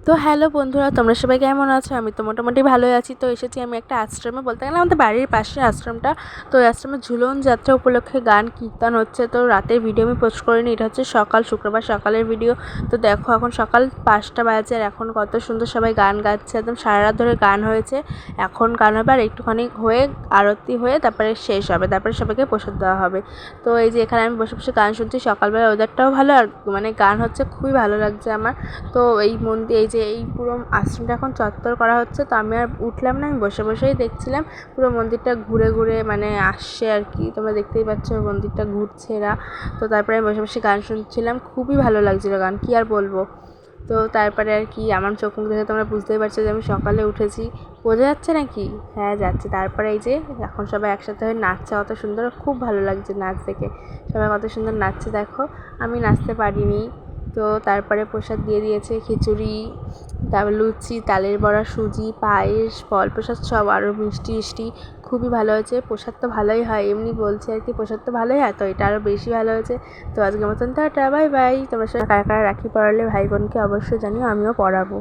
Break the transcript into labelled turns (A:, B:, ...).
A: তো হ্যালো বন্ধুরা, তোমরা সবাই কেমন আছো? আমি তো মোটামুটি ভালোই আছি। তো এসেছি আমি একটা আশ্রমে, বলতে গেলে আমাদের বাড়ির পাশে আশ্রমটা। তো ওই আশ্রমে ঝুলন যাত্রা উপলক্ষে গান কীর্তন হচ্ছে। তো রাতের ভিডিও আমি পোস্ট করিনি, এটা হচ্ছে সকাল, শুক্রবার সকালের ভিডিও। তো দেখো এখন সকাল 5টা বাজে, আর এখন কত সুন্দর সবাই গান গাচ্ছে, একদম সারা রাত ধরে গান হয়েছে। এখন গান হবে আর একটুখানি হয়ে আরতি হয়ে তারপরে শেষ হবে, তারপরে সবাইকে প্রসাদ দেওয়া হবে। তো এই যে এখানে আমি বসে বসে গান শুনছি, সকালবেলা ওয়েদারটাও ভালো, আর মানে গান হচ্ছে, খুবই ভালো লাগছে আমার। তো এই মন্দির, এই যে এই পুরো আশ্রমটা এখন চত্বর করা হচ্ছে। তো আমি আর উঠলাম না, আমি বসে বসেই দেখছিলাম পুরো মন্দিরটা ঘুরে ঘুরে মানে আসছে আর কি। তোমরা দেখতেই পাচ্ছ মন্দিরটা ঘুরছে এরা। তো তারপরে আমি বসে বসে গান শুনছিলাম, খুবই ভালো লাগছিলো গান, কী আর বলবো। তো তারপরে আর কি আমার চোখ মুখ দেখে তোমরা বুঝতেই পারছো যে আমি সকালে উঠেছি। বোঝা যাচ্ছে নাকি? হ্যাঁ যাচ্ছে। তারপরে এই যে এখন সবাই একসাথে হয়ে নাচছে, কত সুন্দর, খুব ভালো লাগছে নাচ দেখে। সবাই কত সুন্দর নাচছে দেখো। আমি নাচতে পারিনি। তো তারপরে প্রসাদ দিয়ে দিয়েছে, খিচুড়ি, তারপর লুচি, তালের বড়া, সুজি, পায়েস, ফল প্রসাদ সব, আরও মিষ্টি মিষ্টি, খুবই ভালো হয়েছে। প্রসাদ তো ভালোই হয়, এমনি বলছে আর কি, প্রসাদ তো ভালোই হয়, তো এটা আরও বেশি ভালো হয়েছে। তো আজকের মতন টাটা, বাই বাই। তোমরা সবাই কারা কারা রাখি পরালে ভাই বোনকে অবশ্যই জানিও, আমিও পরাবো।